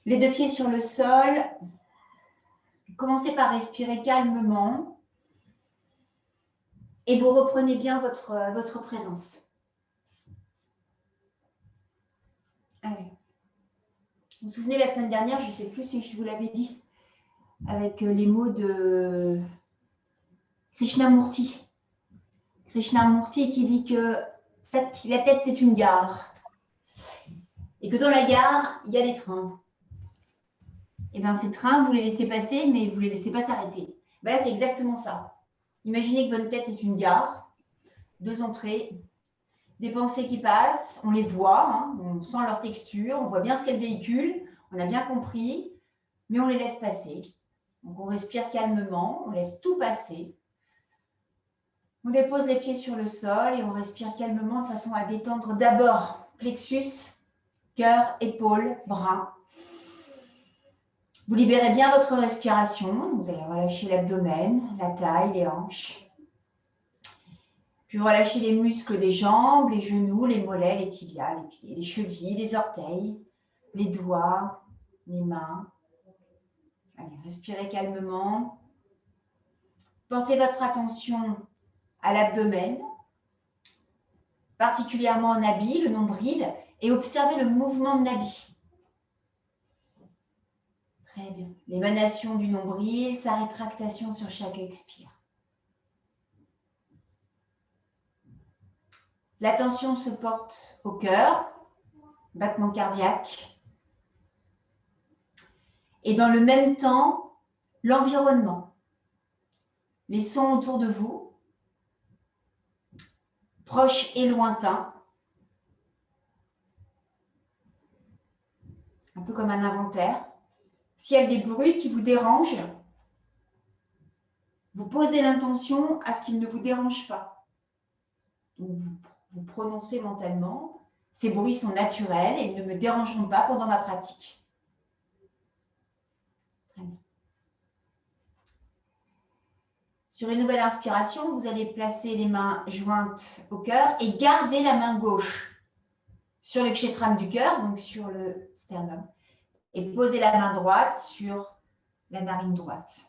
Les deux pieds sur le sol. Commencez par respirer calmement. Et vous reprenez bien votre présence. Allez. Vous vous souvenez, la semaine dernière, je ne sais plus si je vous l'avais dit, avec les mots de Krishnamurti. Krishnamurti qui dit que la tête, c'est une gare. Et que dans la gare, il y a des trains. Et bien, ces trains, vous les laissez passer, mais vous ne les laissez pas s'arrêter. Ben là, c'est exactement ça. Imaginez que votre tête est une gare, deux entrées, des pensées qui passent, on les voit, hein, on sent leur texture, on voit bien ce qu'elles véhiculent, on a bien compris, mais on les laisse passer. Donc, on respire calmement, on laisse tout passer. On dépose les pieds sur le sol et on respire calmement de façon à détendre d'abord plexus, cœur, épaules, bras. Vous libérez bien votre respiration. Vous allez relâcher l'abdomen, la taille, les hanches. Puis relâchez les muscles des jambes, les genoux, les mollets, les tibias, les pieds, les chevilles, les orteils, les doigts, les mains. Allez, respirez calmement. Portez votre attention à l'abdomen, particulièrement en Nabi, le nombril, et observez le mouvement de Nabi. Très bien. L'émanation du nombril, sa rétractation sur chaque expire. L'attention se porte au cœur, battement cardiaque. Et dans le même temps, l'environnement. Les sons autour de vous, proches et lointains. Un peu comme un inventaire. S'il y a des bruits qui vous dérangent, vous posez l'intention à ce qu'ils ne vous dérangent pas. Donc, vous prononcez mentalement, ces bruits sont naturels et ils ne me dérangeront pas pendant ma pratique. Très bien. Sur une nouvelle inspiration, vous allez placer les mains jointes au cœur et garder la main gauche sur le kshétram du cœur, donc sur le sternum, et poser la main droite sur la narine droite.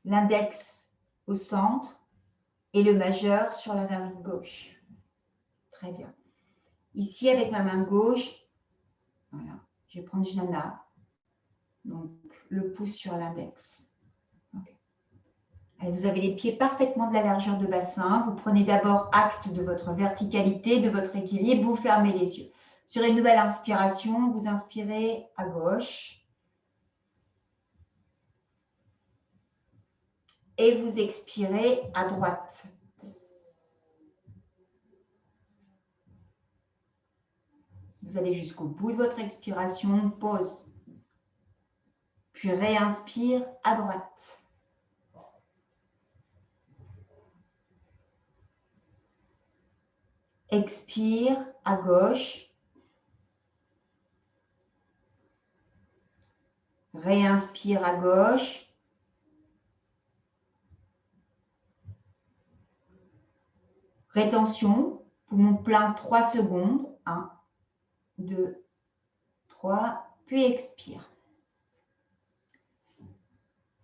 L'index au centre et le majeur sur la narine gauche. Très bien. Ici, avec ma main gauche, voilà, je vais prendre Jnana, donc le pouce sur l'index. Okay. Allez, vous avez les pieds parfaitement de la largeur de bassin. Vous prenez d'abord acte de votre verticalité, de votre équilibre. Vous fermez les yeux. Sur une nouvelle inspiration, vous inspirez à gauche. Et vous expirez à droite. Vous allez jusqu'au bout de votre expiration, pause. Puis réinspire à droite. Expire à gauche. Réinspire à gauche. Rétention, poumon plein 3 secondes. 1, 2, 3, puis expire.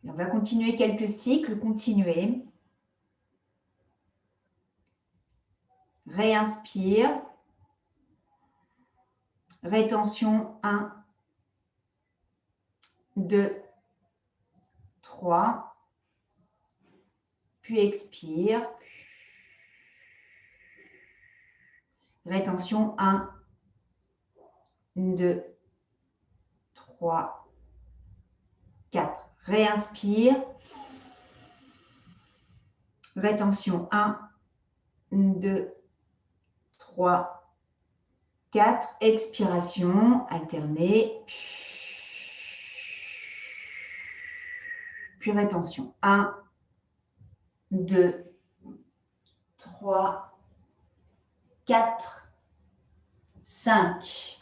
Et on va continuer quelques cycles, continuer. Réinspire. Rétention 1, 2, 3, puis expire. Rétention 1, 2, 3, 4. Réinspire. Rétention 1, 2, 3, 4. Expiration alternée. Puis rétention 1, 2, 3, 4, 5.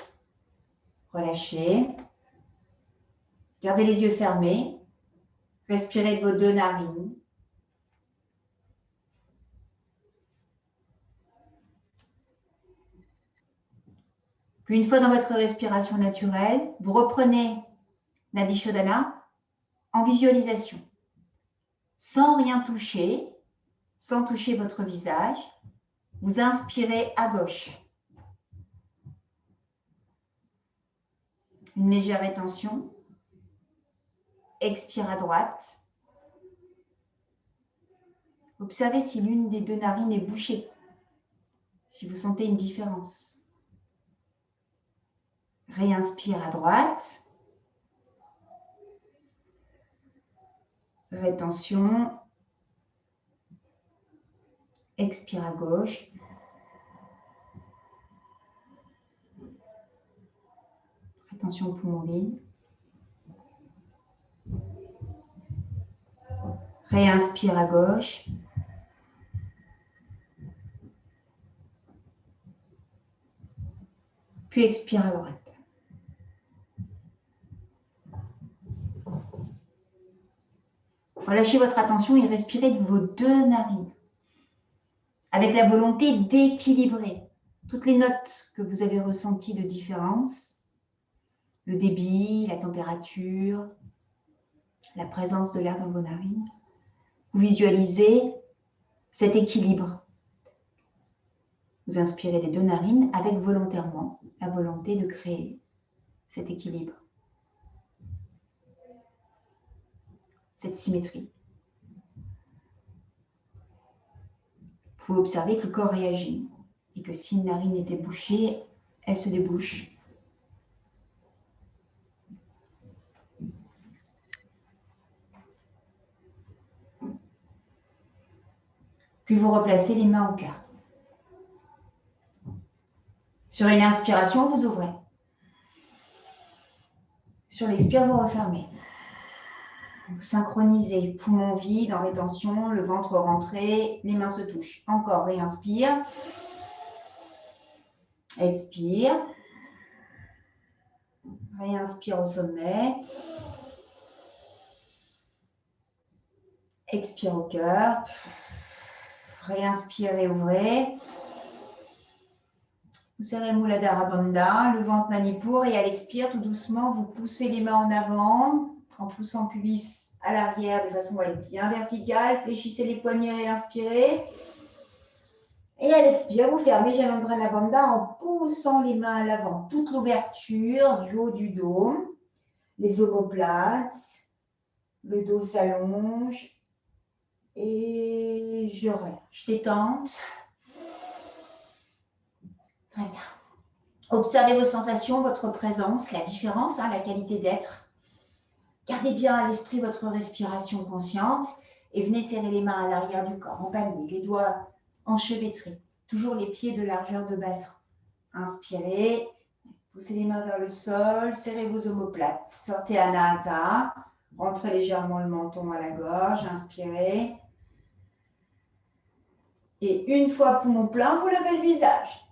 Relâchez. Gardez les yeux fermés. Respirez de vos 2 narines. Puis une fois dans votre respiration naturelle, vous reprenez Nadi Shodhana en visualisation, sans rien toucher, sans toucher votre visage. Vous inspirez à gauche. Une légère rétention. Expire à droite. Observez si l'une des deux narines est bouchée, si vous sentez une différence. Réinspire à droite. Rétention. Expire à gauche. Rétention poumon vide. Réinspire à gauche. Puis expire à droite. Relâchez votre attention et respirez de vos deux narines, avec la volonté d'équilibrer toutes les notes que vous avez ressenties de différence, le débit, la température, la présence de l'air dans vos narines. Vous visualisez cet équilibre. Vous inspirez des deux narines avec volontairement la volonté de créer cet équilibre, cette symétrie. Vous pouvez observer que le corps réagit et que si une narine était bouchée, elle se débouche. Puis vous replacez les mains au cœur. Sur une inspiration, vous ouvrez. Sur l'expire, vous refermez. Vous synchronisez, poumon vide, en rétention, le ventre rentré, les mains se touchent. Encore, réinspire. Expire. Réinspire au sommet. Expire au cœur. Réinspirez, ouvrez. Vous serrez Muladhara Bandha, le ventre Manipur, et à l'expire, tout doucement, vous poussez les mains en avant, en poussant le pubis à l'arrière de façon à être bien verticale. Fléchissez les poignets, réinspirez. Et à l'expire, vous fermez Jalandhara Bandha en poussant les mains à l'avant. Toute l'ouverture du haut du dos, les omoplates, le dos s'allonge. Et je relâche. Détente. Très bien. Observez vos sensations, votre présence, la différence, la qualité d'être. Gardez bien à l'esprit votre respiration consciente et venez serrer les mains à l'arrière du corps, en panier, les doigts enchevêtrés, toujours les pieds de largeur de bassin. Inspirez, poussez les mains vers le sol, serrez vos omoplates, sortez Anahata, rentrez légèrement le menton à la gorge, inspirez. Et une fois poumon plein, vous levez le visage.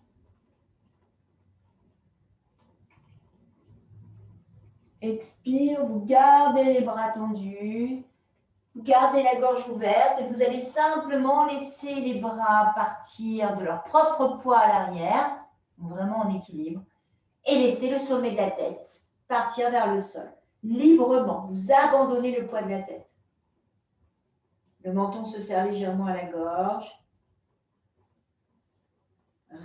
Expire, vous gardez les bras tendus, vous gardez la gorge ouverte et vous allez simplement laisser les bras partir de leur propre poids à l'arrière, vraiment en équilibre, et laissez le sommet de la tête partir vers le sol. Librement, vous abandonnez le poids de la tête. Le menton se serre légèrement à la gorge.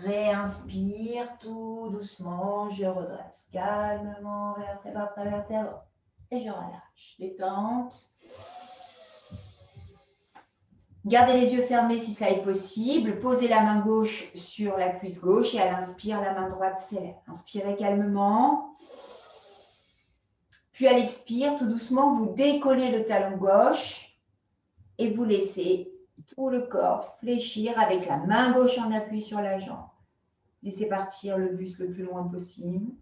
Réinspire tout doucement, je redresse calmement, vertèbre après vertèbre, et je relâche. Détente. Gardez les yeux fermés si cela est possible. Posez la main gauche sur la cuisse gauche et à l'inspire, la main droite s'élève. Inspirez calmement. Puis à l'expire, tout doucement, vous décollez le talon gauche et vous laissez tout le corps fléchir avec la main gauche en appui sur la jambe. Laissez partir le buste le plus loin possible.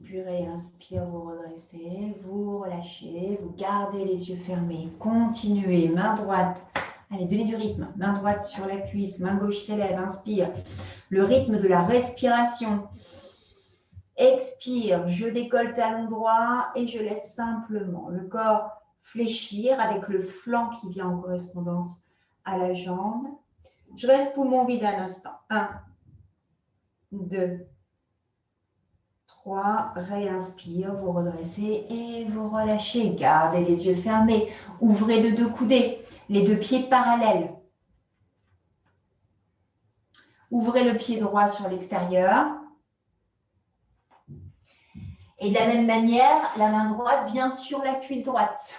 Puis réinspire, vous redressez, vous relâchez, vous gardez les yeux fermés. Continuez, main droite. Allez, donnez du rythme. Main droite sur la cuisse, main gauche s'élève, inspire. Le rythme de la respiration. Expire, je décolle talon droit et je laisse simplement le corps fléchir avec le flanc qui vient en correspondance à la jambe. Je reste poumon vide un instant. 1, 2, 3. Réinspire, vous redressez et vous relâchez. Gardez les yeux fermés. Ouvrez de 2 coudées, les 2 pieds parallèles. Ouvrez le pied droit sur l'extérieur. Et de la même manière, la main droite vient sur la cuisse droite.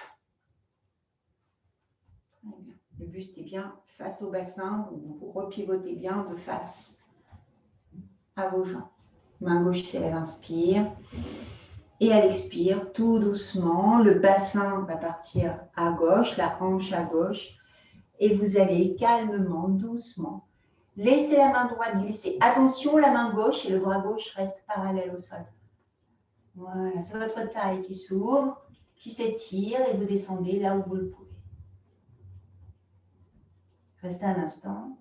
Le buste est bien face au bassin. Vous repivotez bien de face à vos jambes. Main gauche s'élève, inspire. Et à l'expire, tout doucement, le bassin va partir à gauche, la hanche à gauche. Et vous allez calmement, doucement, laisser la main droite glisser. Attention, la main gauche et le bras gauche restent parallèles au sol. Voilà, c'est votre taille qui s'ouvre, qui s'étire et vous descendez là où vous le pouvez. Restez un instant.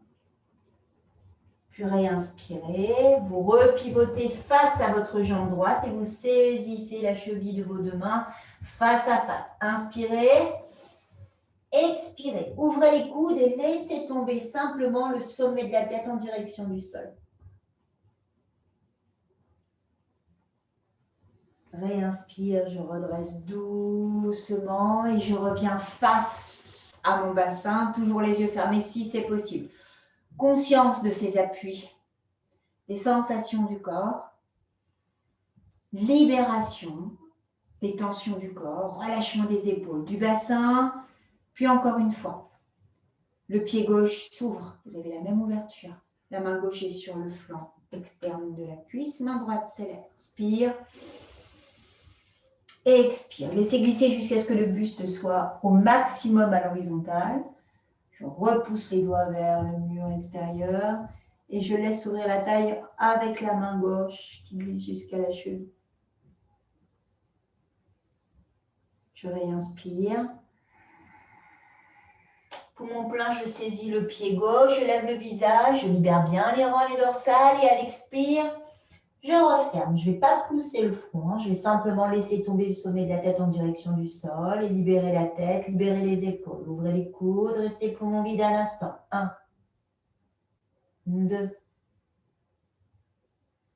Puis réinspirez, vous repivotez face à votre jambe droite et vous saisissez la cheville de vos 2 mains face à face. Inspirez, expirez. Ouvrez les coudes et laissez tomber simplement le sommet de la tête en direction du sol. Réinspire, je redresse doucement et je reviens face à mon bassin, toujours les yeux fermés si c'est possible. Conscience de ces appuis, des sensations du corps, libération des tensions du corps, relâchement des épaules, du bassin, puis encore une fois. Le pied gauche s'ouvre, vous avez la même ouverture. La main gauche est sur le flanc externe de la cuisse, main droite s'élève, inspire. Et expire. Laissez glisser jusqu'à ce que le buste soit au maximum à l'horizontale. Je repousse les doigts vers le mur extérieur et je laisse ouvrir la taille avec la main gauche qui glisse jusqu'à la cheville. Je réinspire. Poumon plein, je saisis le pied gauche, je lève le visage, je libère bien les rangs, les dorsales et à l'expire, je referme. Je ne vais pas pousser le front, je vais simplement laisser tomber le sommet de la tête en direction du sol et libérer la tête, libérer les épaules. Ouvrez les coudes, restez poumon vide à l'instant. 1, 2,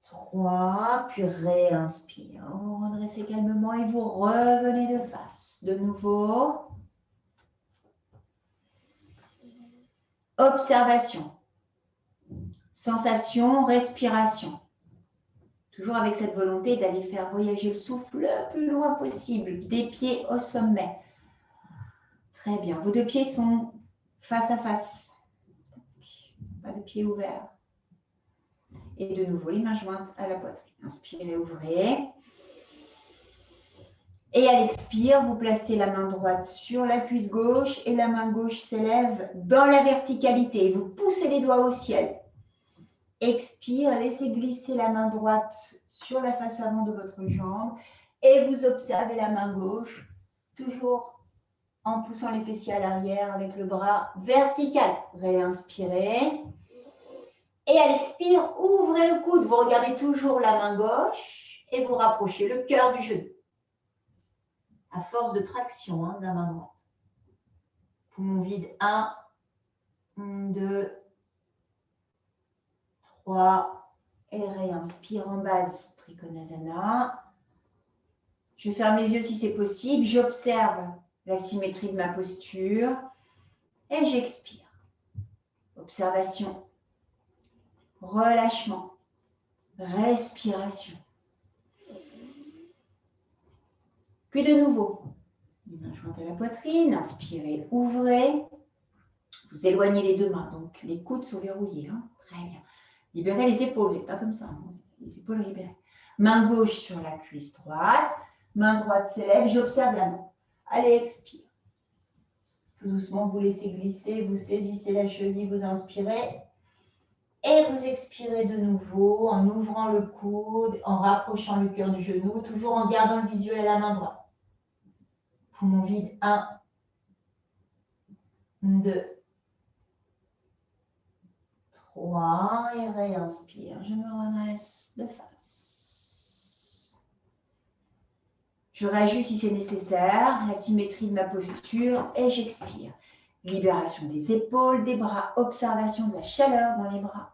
3, puis réinspire. Vous redressez calmement et vous revenez de face. De nouveau. Observation. Sensation, respiration. Toujours avec cette volonté d'aller faire voyager le souffle le plus loin possible, des pieds au sommet. Très bien. Vos 2 pieds sont face à face. Pas de pieds ouverts. Et de nouveau, les mains jointes à la poitrine. Inspirez, ouvrez. Et à l'expire, vous placez la main droite sur la cuisse gauche et la main gauche s'élève dans la verticalité. Vous poussez les doigts au ciel. Expire, laissez glisser la main droite sur la face avant de votre jambe et vous observez la main gauche, toujours en poussant les fessiers à l'arrière avec le bras vertical. Réinspirez. Et à l'expire, ouvrez le coude. Vous regardez toujours la main gauche et vous rapprochez le cœur du genou. À force de traction de la main droite. Poumon vide. 1, 2, 3. Et réinspire en base. Trikonasana. Je ferme les yeux si c'est possible. J'observe la symétrie de ma posture. Et j'expire. Observation. Relâchement. Respiration. Puis de nouveau, les mains jointes à la poitrine, inspirez, ouvrez. Vous éloignez les 2 mains, donc les coudes sont verrouillés. Très bien. Libérez les épaules, pas comme ça, les épaules libérées. Main gauche sur la cuisse droite, main droite s'élève, j'observe la main. Allez, expire. Tout doucement, vous laissez glisser, vous saisissez la cheville, vous inspirez. Et vous expirez de nouveau en ouvrant le coude, en rapprochant le cœur du genou, toujours en gardant le visuel à la main droite. Poumon vide. 1, 2, 3. Et réinspire. Je me redresse de face. Je réajuste si c'est nécessaire, la symétrie de ma posture et j'expire. Libération des épaules, des bras, observation de la chaleur dans les bras.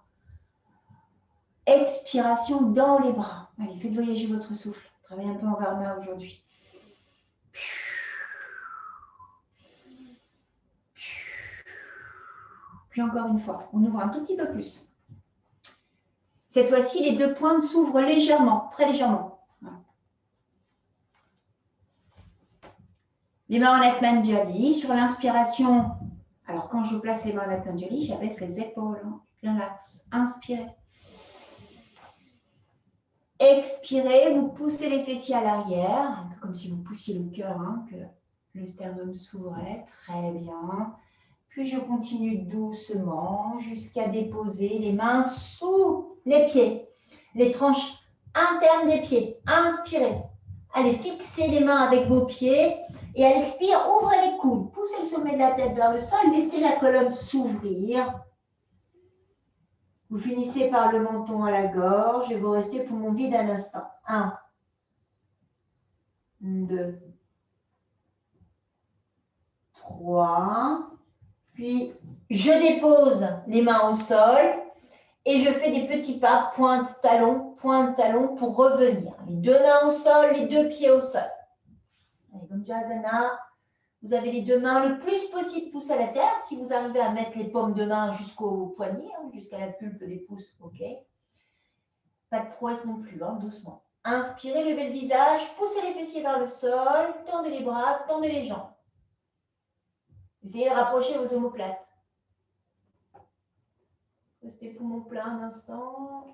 Expiration dans les bras. Allez, faites voyager votre souffle. Travaillez un peu en Varma aujourd'hui. Puis encore une fois, on ouvre un tout petit peu plus. Cette fois-ci, les deux pointes s'ouvrent légèrement, très légèrement. Voilà. Les mains en Atmanjali. Sur l'inspiration, alors quand je place les mains en Atmanjali, j'abaisse les épaules, bien l'axe. Inspirez. Expirez, vous poussez les fessiers à l'arrière, un peu comme si vous poussiez le cœur, que le sternum s'ouvrait. Très bien. Puis je continue doucement jusqu'à déposer les mains sous les pieds, les tranches internes des pieds. Inspirez. Allez, fixez les mains avec vos pieds et à l'expire, ouvrez les coudes. Poussez le sommet de la tête vers le sol, laissez la colonne s'ouvrir. Vous finissez par le menton à la gorge et vous restez poumon vide un instant. 1, 2, 3. Puis, je dépose les mains au sol et je fais des petits pas, pointe, talon pour revenir. Les deux mains au sol, les deux pieds au sol. Allez, Gunjasana, vous avez les deux mains le plus possible poussées à la terre. Si vous arrivez à mettre les paumes de main jusqu'au poignet, jusqu'à la pulpe des pouces, ok. Pas de prouesse non plus, doucement. Inspirez, levez le visage, poussez les fessiers vers le sol, tendez les bras, tendez les jambes. Essayez de rapprocher vos omoplates. Restez poumon plein un instant.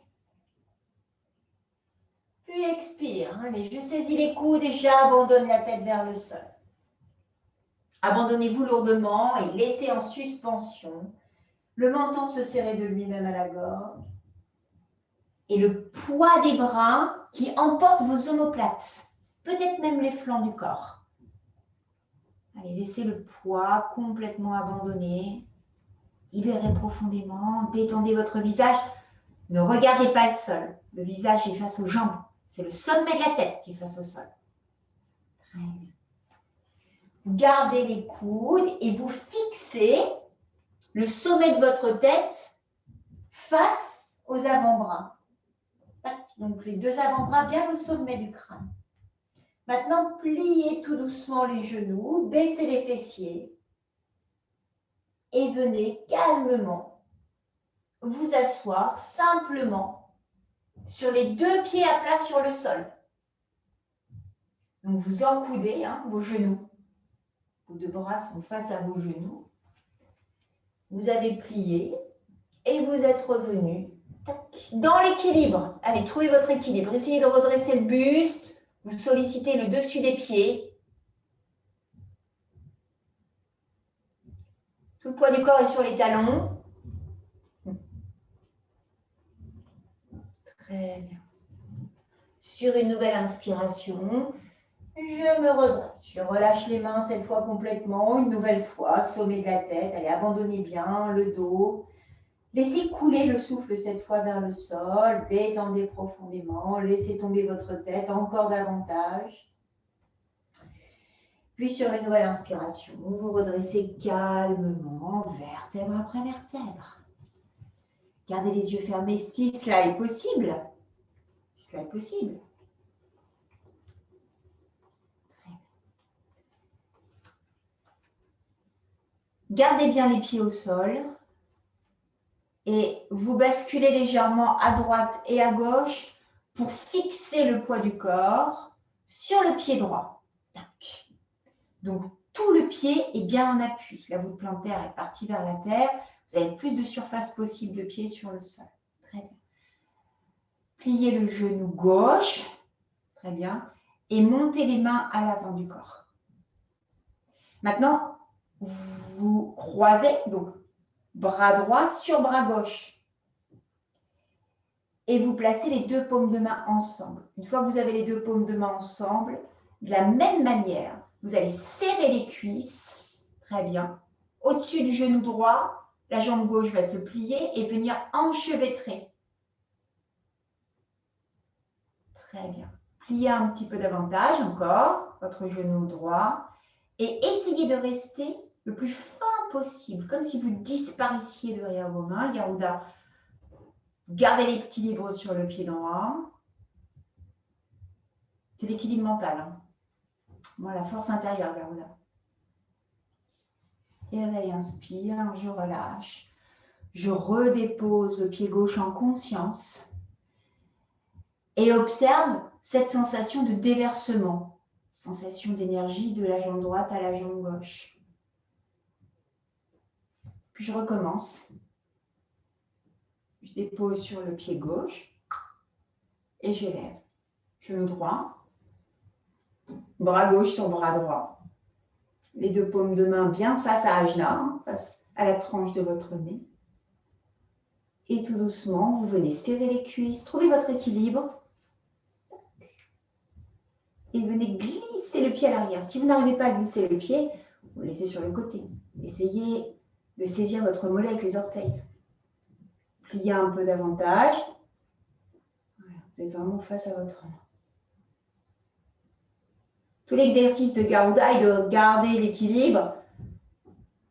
Puis expire. Allez, je saisis les coudes et j'abandonne la tête vers le sol. Abandonnez-vous lourdement et laissez en suspension le menton se serrer de lui-même à la gorge et le poids des bras qui emporte vos omoplates, peut-être même les flancs du corps. Allez, laissez le poids complètement abandonné. Libérez profondément, détendez votre visage. Ne regardez pas le sol. Le visage est face aux jambes. C'est le sommet de la tête qui est face au sol. Très bien. Vous gardez les coudes et vous fixez le sommet de votre tête face aux avant-bras. Donc les deux avant-bras bien au sommet du crâne. Maintenant, pliez tout doucement les genoux, baissez les fessiers et venez calmement vous asseoir simplement sur les deux pieds à plat sur le sol. Donc vous encoudez vos genoux. Vos deux bras sont face à vos genoux. Vous avez plié et vous êtes revenu dans l'équilibre. Allez, trouvez votre équilibre. Essayez de redresser le buste. Vous sollicitez le dessus des pieds. Tout le poids du corps est sur les talons. Très bien. Sur une nouvelle inspiration, je me redresse. Je relâche les mains cette fois complètement. Une nouvelle fois, sommet de la tête. Allez, abandonnez bien le dos. Laissez couler le souffle cette fois vers le sol. Détendez profondément. Laissez tomber votre tête encore davantage. Puis sur une nouvelle inspiration, vous vous redressez calmement, vertèbre après vertèbre. Gardez les yeux fermés si cela est possible. Si cela est possible. Très bien. Gardez bien les pieds au sol. Et vous basculez légèrement à droite et à gauche pour fixer le poids du corps sur le pied droit. Donc, tout le pied est bien en appui. La voûte plantaire est partie vers la terre. Vous avez le plus de surface possible de pied sur le sol. Très bien. Pliez le genou gauche. Très bien. Et montez les mains à l'avant du corps. Maintenant, vous croisez, donc bras droit sur bras gauche. Et vous placez les deux paumes de main ensemble. Une fois que vous avez les deux paumes de main ensemble, de la même manière, vous allez serrer les cuisses, très bien, au-dessus du genou droit, la jambe gauche va se plier et venir enchevêtrer. Très bien. Pliez un petit peu davantage encore, votre genou droit, et essayez de rester le plus fin possible, comme si vous disparaissiez derrière vos mains. Garuda Gardez l'équilibre sur le pied droit. C'est l'équilibre mental. Hein. Voilà, force intérieure, Garuda. Et réinspire, je relâche. Je redépose le pied gauche en conscience. Et observe cette sensation de déversement. Sensation d'énergie de la jambe droite à la jambe gauche. Puis je recommence. Je dépose sur le pied gauche et j'élève. Genou droit, bras gauche sur bras droit. Les deux paumes de main bien face à Ajna, face à la tranche de votre nez. Et tout doucement, vous venez serrer les cuisses, trouvez votre équilibre. Et venez glisser le pied à l'arrière. Si vous n'arrivez pas à glisser le pied, vous le laissez sur le côté. Essayez de saisir votre mollet avec les orteils. Pliez un peu davantage. Voilà, vous êtes vraiment face à votre main. Tout l'exercice de Garuda est de garder l'équilibre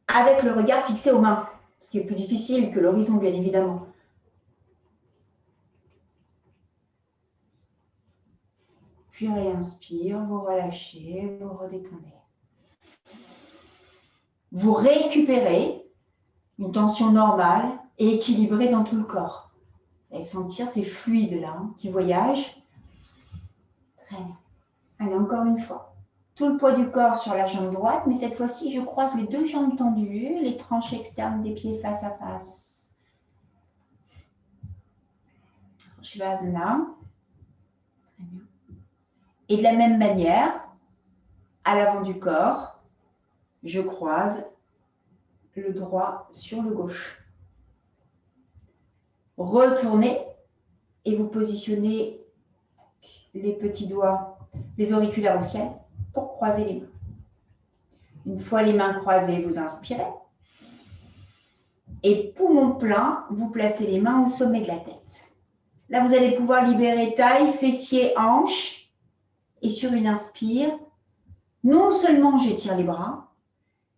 avec le regard fixé aux mains, ce qui est plus difficile que l'horizon, bien évidemment. Puis réinspire, vous relâchez, vous redétendez. Vous récupérez une tension normale et équilibrée dans tout le corps. Vous allez sentir ces fluides-là qui voyagent. Très bien. Allez, encore une fois. Tout le poids du corps sur la jambe droite, mais cette fois-ci, je croise les deux jambes tendues, les tranches externes des pieds face à face. Shavasana. Très bien. Et de la même manière, à l'avant du corps, je croise le droit sur le gauche. Retournez et vous positionnez les petits doigts, les auriculaires au ciel pour croiser les mains. Une fois les mains croisées, vous inspirez. Et poumon plein, vous placez les mains au sommet de la tête. Là, vous allez pouvoir libérer taille, fessiers, hanches. Et sur une inspire, non seulement j'étire les bras,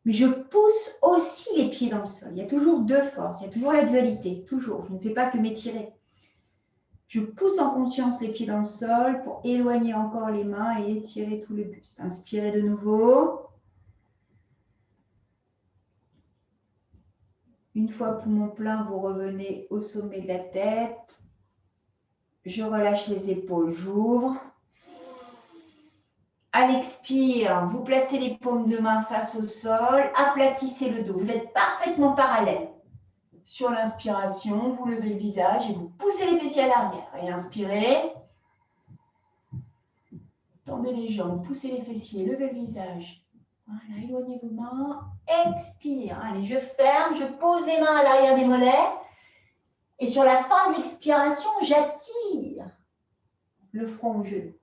mais je pousse aussi les pieds dans le sol. Il y a toujours deux forces, il y a toujours la dualité, toujours. Je ne fais pas que m'étirer. Je pousse en conscience les pieds dans le sol pour éloigner encore les mains et étirer tout le buste. Inspirez de nouveau. Une fois poumon plein, vous revenez au sommet de la tête. Je relâche les épaules, j'ouvre. À l'expire, vous placez les paumes de main face au sol, aplatissez le dos. Vous êtes parfaitement parallèle. Sur l'inspiration, vous levez le visage et vous poussez les fessiers à l'arrière. Et inspirez. Tendez les jambes, poussez les fessiers, levez le visage. Voilà, éloignez vos mains. Expire. Allez, je ferme, je pose les mains à l'arrière des mollets. Et sur la fin de l'expiration, j'attire le front au genou.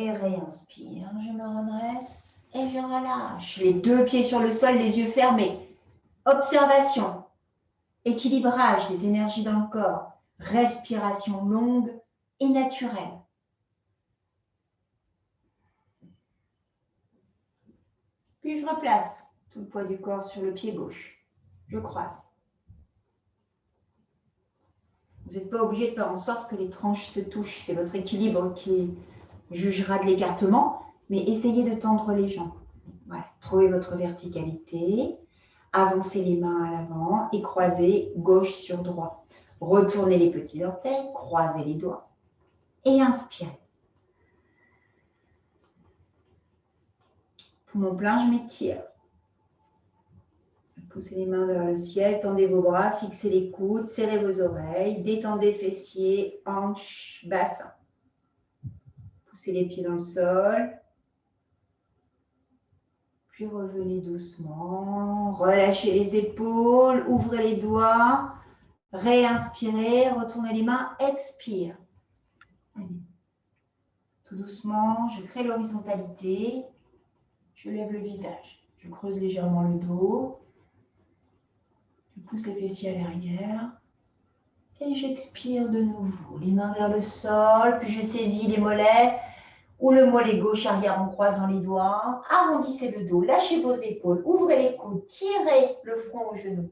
Et réinspire, je me redresse et je relâche. Les deux pieds sur le sol, les yeux fermés. Observation, équilibrage des énergies dans le corps, respiration longue et naturelle. Puis je replace tout le poids du corps sur le pied gauche. Je croise. Vous n'êtes pas obligé de faire en sorte que les tranches se touchent. C'est votre équilibre qui jugera de l'écartement, mais essayez de tendre les jambes. Voilà, trouvez votre verticalité, avancez les mains à l'avant et croisez gauche sur droit. Retournez les petits orteils, croisez les doigts et inspirez. Poumon plein, je m'étire. Poussez les mains vers le ciel, tendez vos bras, fixez les coudes, serrez vos oreilles, détendez fessiers, hanches, bassin. Poussez les pieds dans le sol. Puis revenez doucement, relâchez les épaules, ouvrez les doigts, réinspirez, retournez les mains, expire. Allez. Tout doucement, je crée l'horizontalité, je lève le visage, je creuse légèrement le dos, je pousse les fessiers à l'arrière et j'expire de nouveau. Les mains vers le sol, puis je saisis les mollets, ou le mollet gauche arrière en croisant les doigts. Arrondissez le dos, lâchez vos épaules, ouvrez les coudes, tirez le front au genou.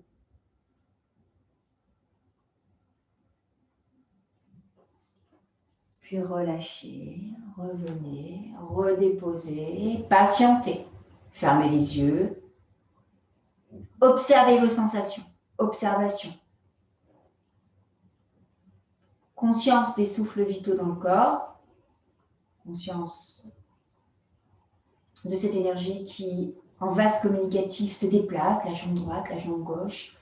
Puis relâchez, revenez, redéposez, patientez. Fermez les yeux. Observez vos sensations. Observation. Conscience des souffles vitaux dans le corps. Conscience de cette énergie qui, en vase communicatif, se déplace, la jambe droite, la jambe gauche.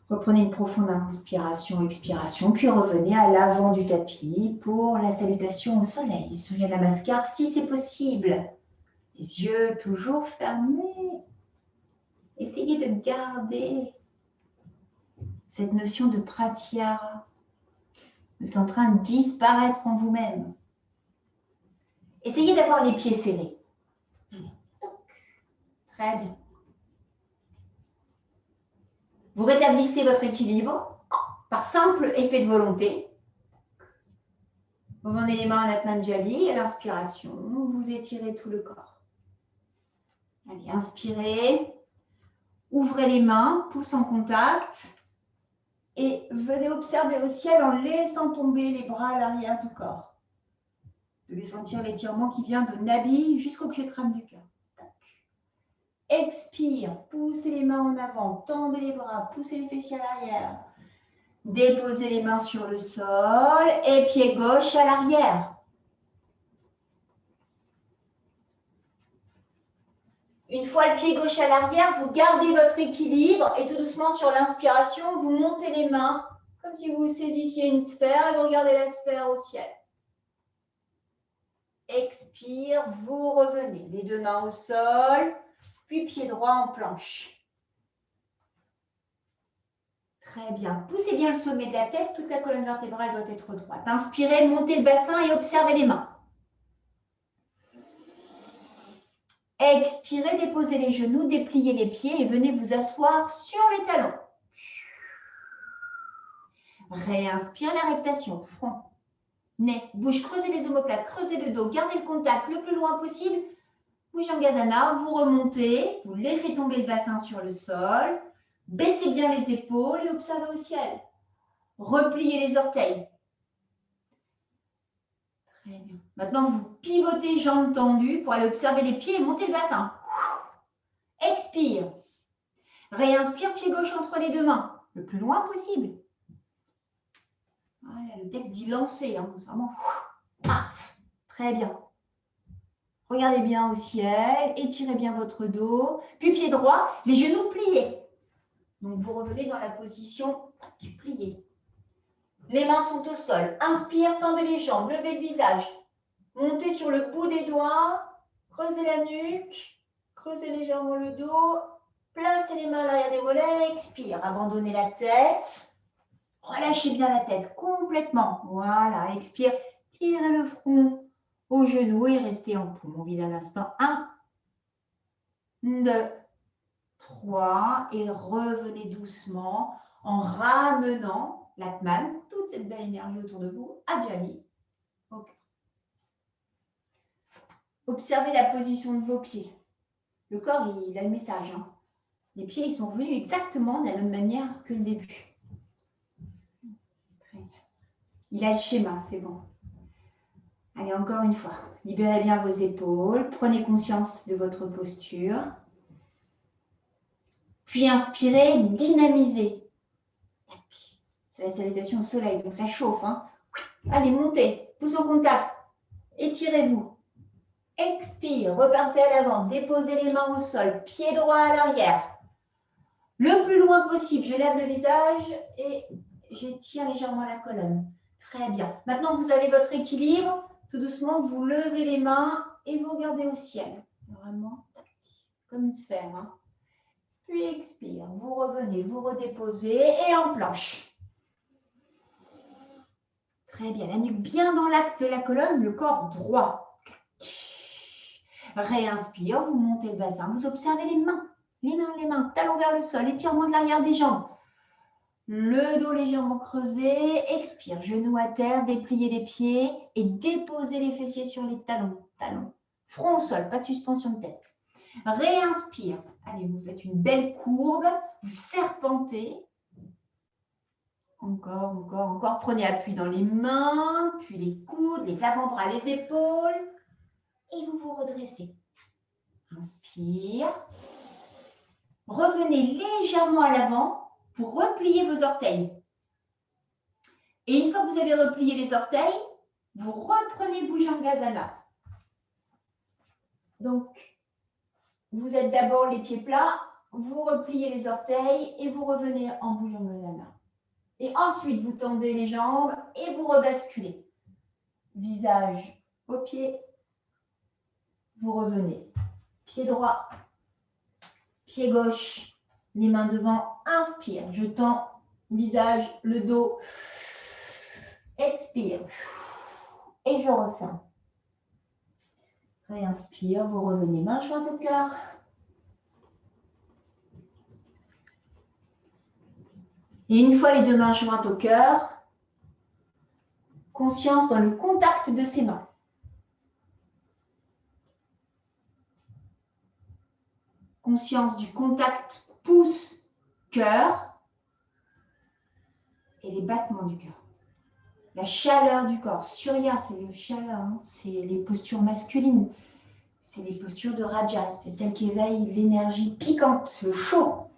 Reprenez une profonde inspiration, expiration, puis revenez à l'avant du tapis pour la salutation au soleil. Surya Namaskar, si c'est possible. Les yeux toujours fermés. Essayez de garder cette notion de pratyahara. Vous êtes en train de disparaître en vous-même. Essayez d'avoir les pieds serrés. Très bien. Vous rétablissez votre équilibre par simple effet de volonté. Vous vendez les mains à l'Atmanjali, à l'inspiration, vous étirez tout le corps. Allez, inspirez, ouvrez les mains, pouce en contact et venez observer au ciel en laissant tomber les bras à l'arrière du corps. Vous devez sentir l'étirement qui vient de Nabi jusqu'au pied-trame du cœur. Expire, poussez les mains en avant, tendez les bras, poussez les fessiers à l'arrière. Déposez les mains sur le sol et pied gauche à l'arrière. Une fois le pied gauche à l'arrière, vous gardez votre équilibre et tout doucement sur l'inspiration, vous montez les mains comme si vous saisissiez une sphère et vous regardez la sphère au ciel. Expire, vous revenez. Les deux mains au sol, puis pied droit en planche. Très bien. Poussez bien le sommet de la tête, toute la colonne vertébrale doit être droite. Inspirez, montez le bassin et observez les mains. Expirez, déposez les genoux, dépliez les pieds et venez vous asseoir sur les talons. Réinspire la rectation, front, nez, bouche, creusez les omoplates, creusez le dos, gardez le contact le plus loin possible. Bhujangasana, vous remontez, vous laissez tomber le bassin sur le sol, baissez bien les épaules et observez au ciel. Repliez les orteils. Très bien. Maintenant, vous pivotez jambes tendues pour aller observer les pieds et monter le bassin. Expire. Réinspire, pied gauche entre les deux mains, le plus loin possible. Voilà, le texte dit lancer, hein, vraiment. Ah, très bien. Regardez bien au ciel, étirez bien votre dos, puis pied droit, les genoux pliés. Donc, vous revenez dans la position pliée. Les mains sont au sol. Inspire, tendez les jambes, levez le visage. Montez sur le bout des doigts, creusez la nuque, creusez légèrement le dos, placez les mains à l'arrière des mollets, expire, abandonnez la tête, relâchez bien la tête complètement. Voilà, expire, tirez le front au genou et restez en paume. On vide un instant. 1, 2, 3 et revenez doucement en ramenant l'Atman, toute cette belle énergie autour de vous, à Jali. Okay. Observez la position de vos pieds. Le corps, il a le message. Hein. Les pieds, ils sont venus exactement de la même manière que le début. Très bien. Il a le schéma, c'est bon. Allez, encore une fois. Libérez bien vos épaules. Prenez conscience de votre posture. Puis inspirez, dynamisez. C'est la salutation au soleil, donc ça chauffe. Hein. Allez, montez, pouce en contact. Étirez-vous. Expire, repartez à l'avant, déposez les mains au sol, pied droit à l'arrière. Le plus loin possible, je lève le visage et j'étire légèrement la colonne. Très bien. Maintenant, vous avez votre équilibre. Tout doucement, vous levez les mains et vous regardez au ciel. Vraiment, comme une sphère. Hein. Puis expire, vous revenez, vous redéposez et en planche. Très bien, la nuque bien dans l'axe de la colonne, le corps droit. Réinspire, vous montez le bassin, vous observez les mains, talons vers le sol, étirement de l'arrière des jambes. Le dos légèrement creusé. Expire, genoux à terre, dépliez les pieds et déposez les fessiers sur les talons. Front au sol, pas de suspension de tête. Réinspire. Allez, vous faites une belle courbe. Vous serpentez. Encore. Prenez appui dans les mains, puis les coudes, les avant-bras, les épaules. Et vous vous redressez. Inspire. Revenez légèrement à l'avant pour replier vos orteils. Et une fois que vous avez replié les orteils, vous reprenez Bhujangasana. Donc, vous êtes d'abord les pieds plats, vous repliez les orteils et vous revenez en Bhujangasana. Et ensuite, vous tendez les jambes et vous rebasculez. Visage au pied. Vous revenez. Pied droit, pied gauche, les mains devant. Inspire, je tends visage, le dos. Expire. Et je referme. Réinspire, vous revenez main jointe au cœur. Et une fois les deux mains jointes au cœur, conscience dans le contact de ses mains. Conscience du contact pouce-cœur et les battements du cœur. La chaleur du corps. Surya, c'est la chaleur, hein. C'est les postures masculines. C'est les postures de Rajas. C'est celles qui éveillent l'énergie piquante, le chaud.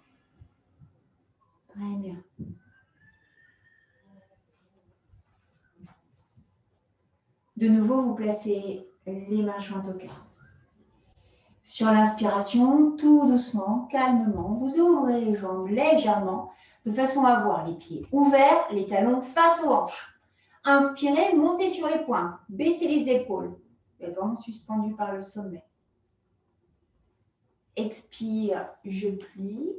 Très bien. De nouveau, vous placez les mains jointes au cœur. Sur l'inspiration, tout doucement, calmement, vous ouvrez les jambes légèrement de façon à avoir les pieds ouverts, les talons face aux hanches. Inspirez, montez sur les pointes, baissez les épaules. Vous êtes vraiment suspendu par le sommet. Expire, je plie.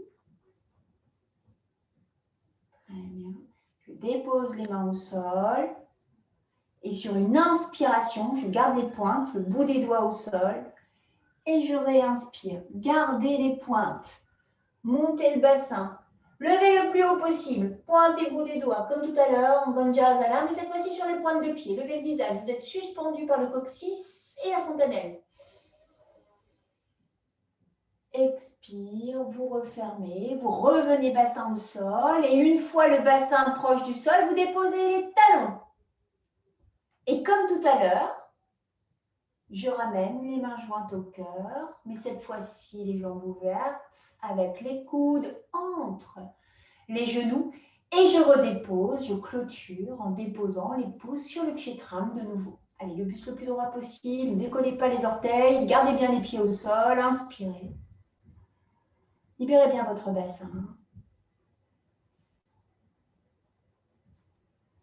Très bien. Je dépose les mains au sol. Et sur une inspiration, je garde les pointes, le bout des doigts au sol. Et je réinspire. Gardez les pointes. Montez le bassin. Levez le plus haut possible. Pointez le bout des doigts, comme tout à l'heure en Gandhasana, mais cette fois-ci sur les pointes de pied. Levez le visage. Vous êtes suspendu par le coccyx et la fontanelle. Expire, vous refermez, vous revenez bassin au sol. Et une fois le bassin proche du sol, vous déposez les talons. Et comme tout à l'heure, je ramène les mains jointes au cœur, mais cette fois-ci les jambes ouvertes avec les coudes entre les genoux et je redépose, je clôture en déposant les pouces sur le kshetram de nouveau. Allez, le buste le plus droit possible, ne décollez pas les orteils, gardez bien les pieds au sol, inspirez. Libérez bien votre bassin.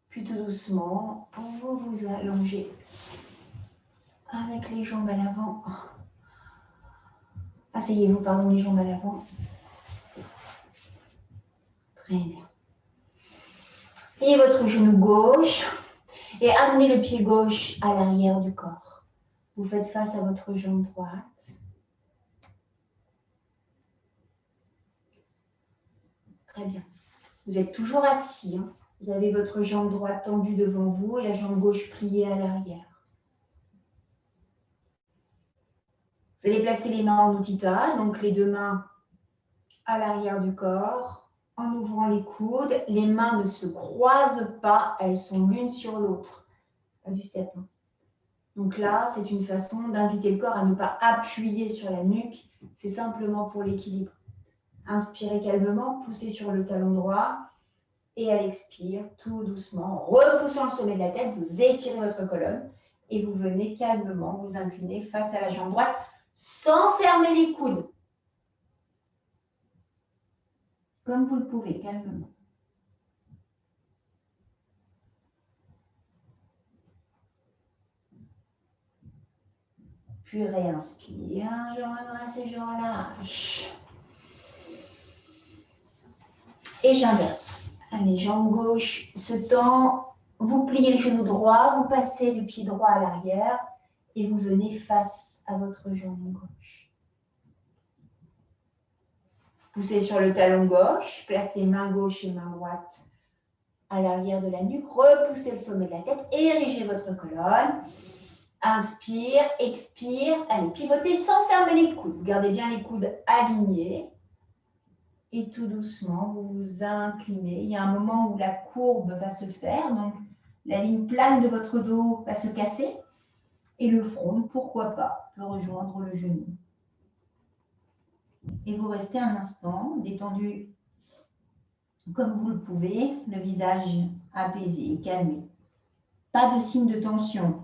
Puis tout doucement, vous vous allongez avec les jambes à l'avant. Asseyez-vous, pardon, les jambes à l'avant. Très bien. Et votre genou gauche. Et amenez le pied gauche à l'arrière du corps. Vous faites face à votre jambe droite. Très bien. Vous êtes toujours assis. Hein. Vous avez votre jambe droite tendue devant vous et la jambe gauche pliée à l'arrière. Vous allez placer les mains en Utthita, donc les deux mains à l'arrière du corps, en ouvrant les coudes. Les mains ne se croisent pas, elles sont l'une sur l'autre. Pas du step. Donc là, c'est une façon d'inviter le corps à ne pas appuyer sur la nuque. C'est simplement pour l'équilibre. Inspirez calmement, poussez sur le talon droit. Et à l'expire, tout doucement, en repoussant le sommet de la tête, vous étirez votre colonne et vous venez calmement vous incliner face à la jambe droite sans fermer les coudes. Comme vous le pouvez, calmement. Puis réinspire, je redresse et je relâche. Et j'inverse. Allez, jambe gauche se tend, vous pliez le genou droit, vous passez le pied droit à l'arrière et vous venez face à votre jambe gauche. Poussez sur le talon gauche, placez main gauche et main droite à l'arrière de la nuque, repoussez le sommet de la tête, érigez votre colonne. Inspire, expire, allez, pivotez sans fermer les coudes. Vous gardez bien les coudes alignés. Et tout doucement, vous vous inclinez. Il y a un moment où la courbe va se faire, donc la ligne plane de votre dos va se casser. Et le front, pourquoi pas, peut rejoindre le genou. Et vous restez un instant détendu comme vous le pouvez, le visage apaisé, calmé. Pas de signe de tension.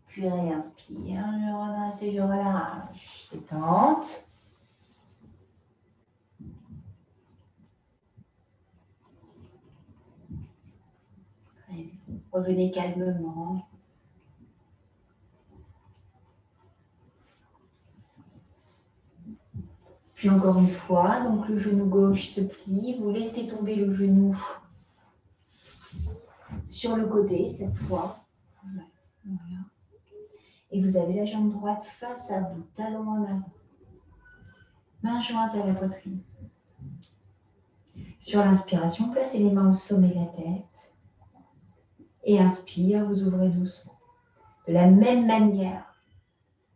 Puis réinspire, je redresse et je relâche. Détente. Très bien. Revenez calmement. Puis encore une fois, donc le genou gauche se plie, vous laissez tomber le genou sur le côté cette fois. Voilà. Et vous avez la jambe droite face à vous, talon en avant. Main jointe à la poitrine. Sur l'inspiration, placez les mains au sommet de la tête. Et inspire, vous ouvrez doucement. De la même manière,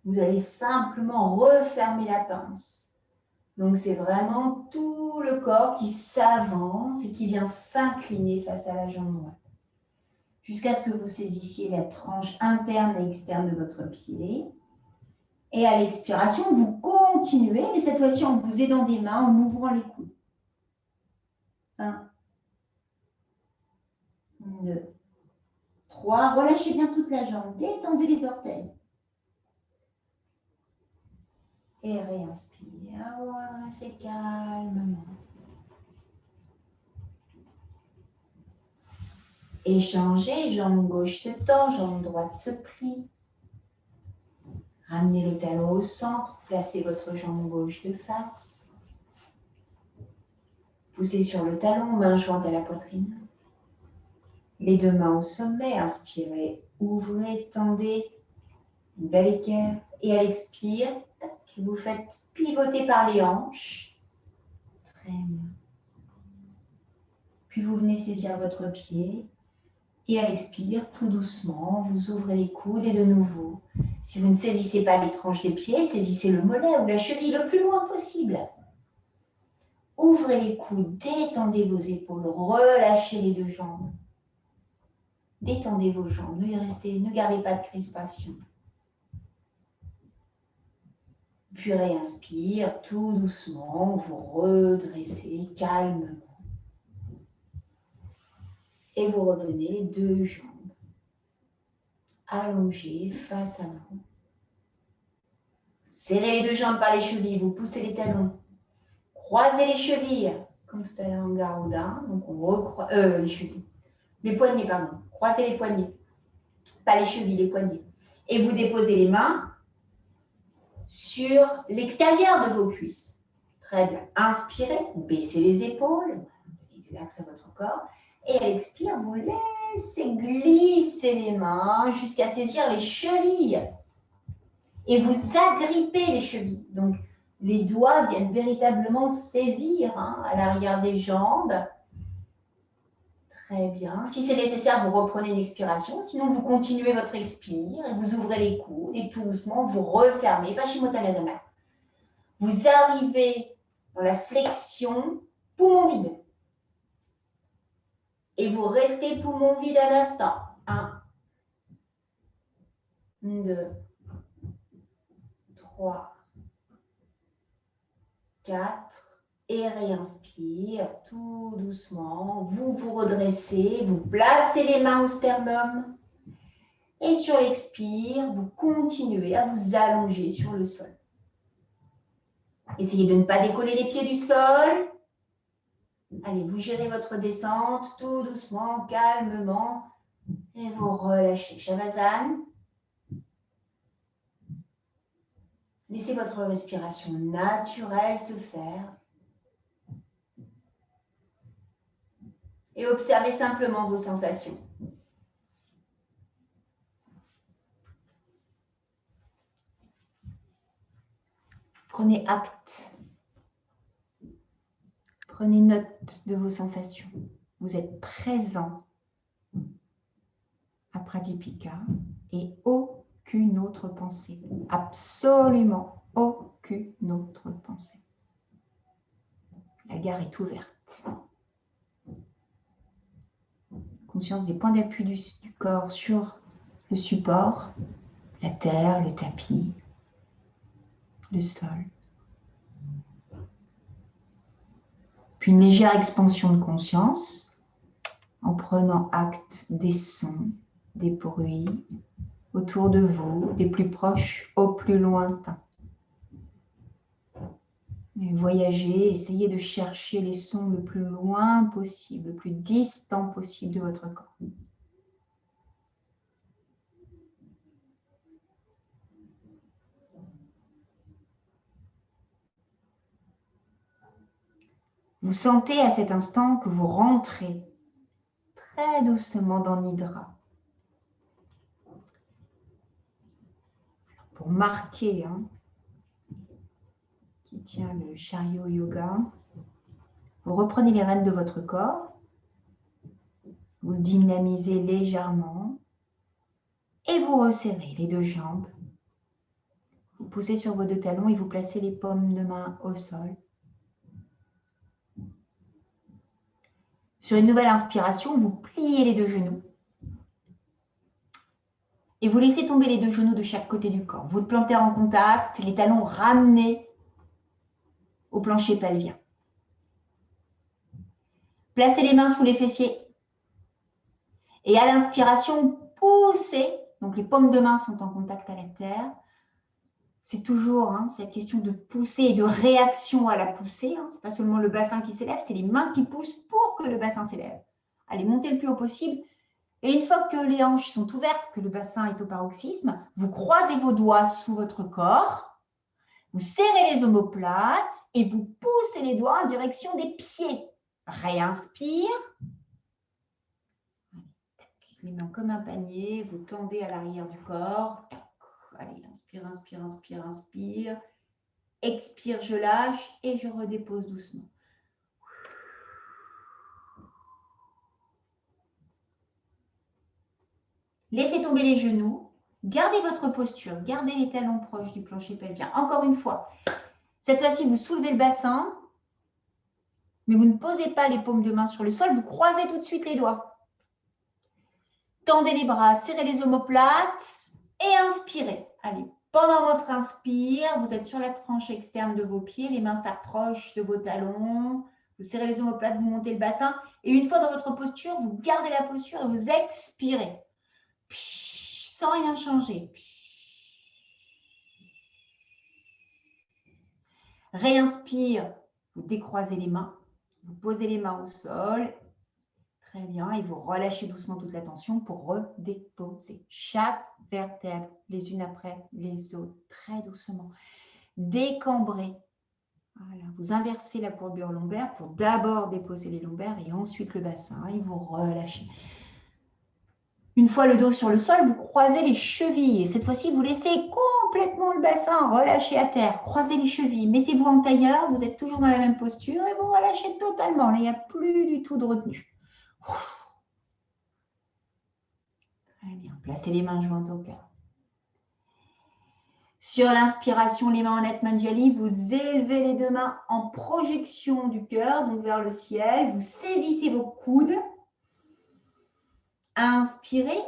vous allez simplement refermer la pince. Donc, c'est vraiment tout le corps qui s'avance et qui vient s'incliner face à la jambe droite. Jusqu'à ce que vous saisissiez la tranche interne et externe de votre pied. Et à l'expiration, vous continuez, mais cette fois-ci en vous aidant des mains, en ouvrant les coudes. 1, 2, 3. Relâchez bien toute la jambe. Détendez les orteils. Et réinspire. Voilà, c'est calmement. Échangez, jambe gauche se tend, jambe droite se plie. Ramenez le talon au centre, placez votre jambe gauche de face. Poussez sur le talon, main jointe à la poitrine. Les deux mains au sommet, inspirez, ouvrez, tendez, une belle équerre. Et à l'expire, vous faites pivoter par les hanches. Très bien. Puis vous venez saisir votre pied. Et à l'expire, tout doucement, vous ouvrez les coudes et de nouveau. Si vous ne saisissez pas les tranches des pieds, saisissez le mollet ou la cheville le plus loin possible. Ouvrez les coudes, détendez vos épaules, relâchez les deux jambes. Détendez vos jambes, ne gardez pas de crispation. Puis réinspire, tout doucement, vous redressez calmement. Et vous revenez les deux jambes allongées face à vous. Serrez les deux jambes par les chevilles, vous poussez les talons. Croisez les chevilles, comme tout à l'heure en Garuda. Donc on recroise les chevilles. Les poignets, pardon. Croisez les poignets. Pas les chevilles, les poignets. Et vous déposez les mains sur l'extérieur de vos cuisses. Très bien. Inspirez, baissez les épaules. Donnez du l'axe à votre corps. Et à l'expire, vous laissez glisser les mains jusqu'à saisir les chevilles. Et vous agrippez les chevilles. Donc, les doigts viennent véritablement saisir à l'arrière des jambes. Très bien. Si c'est nécessaire, vous reprenez une expiration. Sinon, vous continuez votre expire et vous ouvrez les coudes et tout doucement, vous refermez. Paschimottanasana. Vous arrivez dans la flexion, poumon vide. Et vous restez poumon vide un instant. 1, 2, 3, 4. Et réinspire tout doucement. Vous vous redressez, vous placez les mains au sternum. Et sur l'expire, vous continuez à vous allonger sur le sol. Essayez de ne pas décoller les pieds du sol. Allez, vous gérez votre descente tout doucement, calmement. Et vous relâchez. Shavasana. Laissez votre respiration naturelle se faire. Et observez simplement vos sensations. Prenez acte. Prenez note de vos sensations. Vous êtes présent à Pratipika et aucune autre pensée. Absolument aucune autre pensée. La gare est ouverte. Conscience des points d'appui du corps sur le support, la terre, le tapis, le sol. Puis une légère expansion de conscience en prenant acte des sons, des bruits autour de vous, des plus proches aux plus lointains. Et voyagez, essayez de chercher les sons le plus loin possible, le plus distant possible de votre corps. Vous sentez à cet instant que vous rentrez très doucement dans Nidra. Pour marquer qui tient le chariot yoga, vous reprenez les rênes de votre corps, vous le dynamisez légèrement et vous resserrez les deux jambes. Vous poussez sur vos deux talons et vous placez les paumes de main au sol. Sur une nouvelle inspiration, vous pliez les deux genoux. Et vous laissez tomber les deux genoux de chaque côté du corps. Vous plantez en contact, les talons ramenés au plancher pelvien. Placez les mains sous les fessiers. Et à l'inspiration, poussez. Donc les paumes de main sont en contact à la terre. C'est toujours cette question de pousser et de réaction à la poussée. Ce n'est pas seulement le bassin qui s'élève, c'est les mains qui poussent pour que le bassin s'élève. Allez, montez le plus haut possible. Et une fois que les hanches sont ouvertes, que le bassin est au paroxysme, vous croisez vos doigts sous votre corps, vous serrez les omoplates et vous poussez les doigts en direction des pieds. Réinspire. Les mains comme un panier, vous tendez à l'arrière du corps. Allez, inspire, inspire, inspire, inspire. Expire, je lâche et je redépose doucement. Laissez tomber les genoux. Gardez votre posture. Gardez les talons proches du plancher pelvien. Encore une fois. Cette fois-ci, vous soulevez le bassin, mais vous ne posez pas les paumes de main sur le sol. Vous croisez tout de suite les doigts. Tendez les bras, serrez les omoplates et inspirez. Allez, pendant votre inspire, vous êtes sur la tranche externe de vos pieds, les mains s'approchent de vos talons, vous serrez les omoplates, vous montez le bassin et une fois dans votre posture, vous gardez la posture et vous expirez. Sans rien changer. Réinspire, vous décroisez les mains, vous posez les mains au sol. Très bien, et vous relâchez doucement toute la tension pour redéposer chaque vertèbre les unes après les autres, très doucement. Décambrez. Voilà, vous inversez la courbure lombaire pour d'abord déposer les lombaires et ensuite le bassin et vous relâchez. Une fois le dos sur le sol, vous croisez les chevilles et cette fois-ci, vous laissez complètement le bassin relâché à terre. Croisez les chevilles, mettez-vous en tailleur, vous êtes toujours dans la même posture et vous relâchez totalement. Là, il n'y a plus du tout de retenue. Très bien. Placez les mains jointes au cœur. Sur l'inspiration, les mains en Atmanjali, vous élevez les deux mains en projection du cœur, donc vers le ciel. Vous saisissez vos coudes. Inspirez,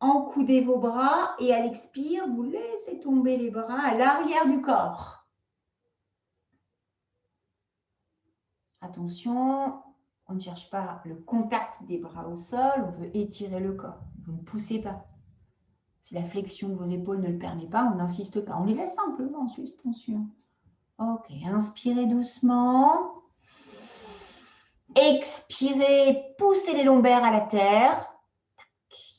encoudez vos bras et à l'expire, vous laissez tomber les bras à l'arrière du corps. Attention, on ne cherche pas le contact des bras au sol, on veut étirer le corps. Vous ne poussez pas. Si la flexion de vos épaules ne le permet pas, on n'insiste pas. On les laisse simplement en suspension. Ok, inspirez doucement. Expirez, poussez les lombaires à la terre.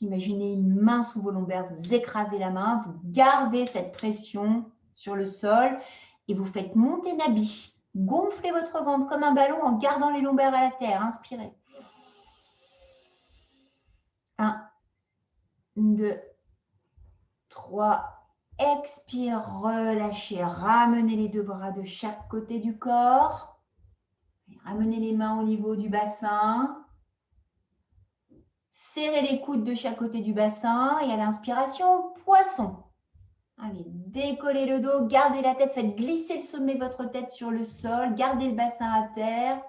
Imaginez une main sous vos lombaires, vous écrasez la main, vous gardez cette pression sur le sol et vous faites monter Nabi. Gonflez votre ventre comme un ballon en gardant les lombaires à la terre. Inspirez. 1, 2, 3, Expire, relâchez. Ramenez les deux bras de chaque côté du corps. Ramenez les mains au niveau du bassin. Serrez les coudes de chaque côté du bassin. Et à l'inspiration, poisson. Allez, décollez le dos, gardez la tête, faites glisser le sommet de votre tête sur le sol. Gardez le bassin à terre.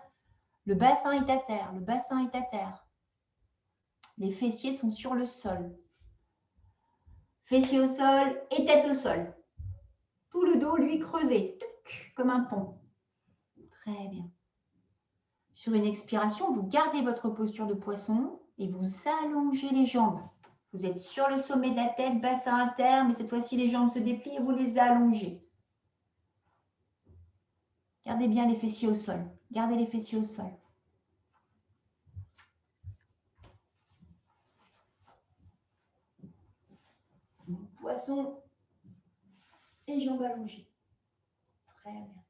Le bassin est à terre, le bassin est à terre. Les fessiers sont sur le sol. Fessiers au sol et tête au sol. Tout le dos, lui, creusé, comme un pont. Très bien. Sur une expiration, vous gardez votre posture de poisson et vous allongez les jambes. Vous êtes sur le sommet de la tête, bassin à terre, mais cette fois-ci, les jambes se déplient et vous les allongez. Gardez bien les fessiers au sol. Gardez les fessiers au sol. Poisson et jambes allongées. Très bien.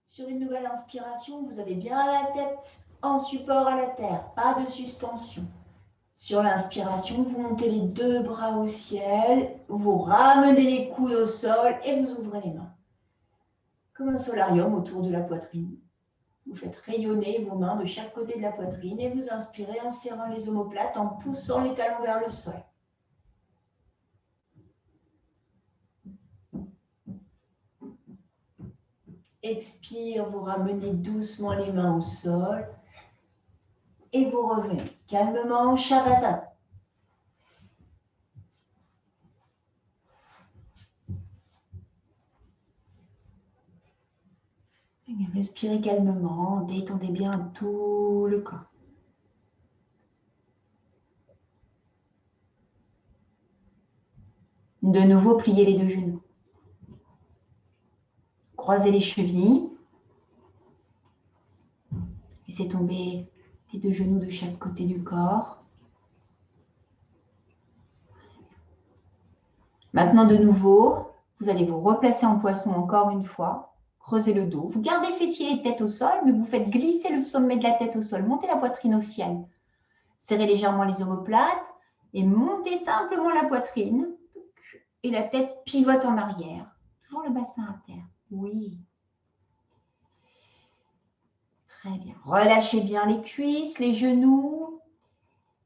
Sur une nouvelle inspiration, vous avez bien la tête en support à la terre, pas de suspension. Sur l'inspiration, vous montez les deux bras au ciel, vous ramenez les coudes au sol et vous ouvrez les mains. Comme un solarium autour de la poitrine. Vous faites rayonner vos mains de chaque côté de la poitrine et vous inspirez en serrant les omoplates, en poussant les talons vers le sol. Expire, vous ramenez doucement les mains au sol et vous revenez calmement, Shavasana. Respirez calmement, détendez bien tout le corps. De nouveau, pliez les deux genoux. Croisez les chevilles. Laissez tomber les deux genoux de chaque côté du corps. Maintenant, de nouveau, vous allez vous replacer en poisson encore une fois. Creusez le dos. Vous gardez fessiers et tête au sol, mais vous faites glisser le sommet de la tête au sol. Montez la poitrine au ciel. Serrez légèrement les omoplates et montez simplement la poitrine. Et la tête pivote en arrière. Toujours le bassin à terre. Oui. Très bien. Relâchez bien les cuisses, les genoux.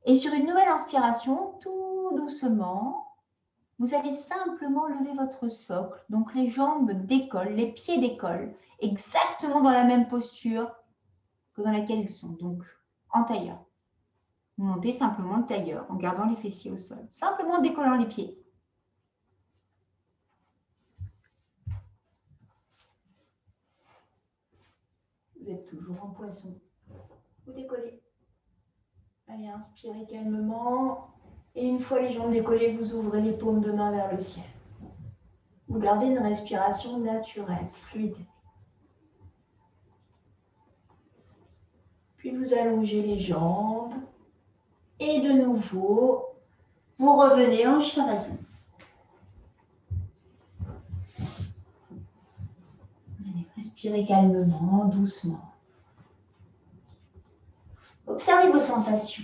Et sur une nouvelle inspiration, tout doucement, vous allez simplement lever votre socle. Donc les jambes décollent, les pieds décollent, exactement dans la même posture que dans laquelle ils sont. Donc en tailleur. Vous montez simplement le tailleur en gardant les fessiers au sol. Simplement en décollant les pieds. Vous êtes toujours en poisson. Vous décollez. Allez, inspirez calmement. Et une fois les jambes décollées, vous ouvrez les paumes de main vers le ciel. Vous gardez une respiration naturelle, fluide. Puis vous allongez les jambes. Et de nouveau, vous revenez en Shavasana. Allez, respirez calmement, doucement. Observez vos sensations.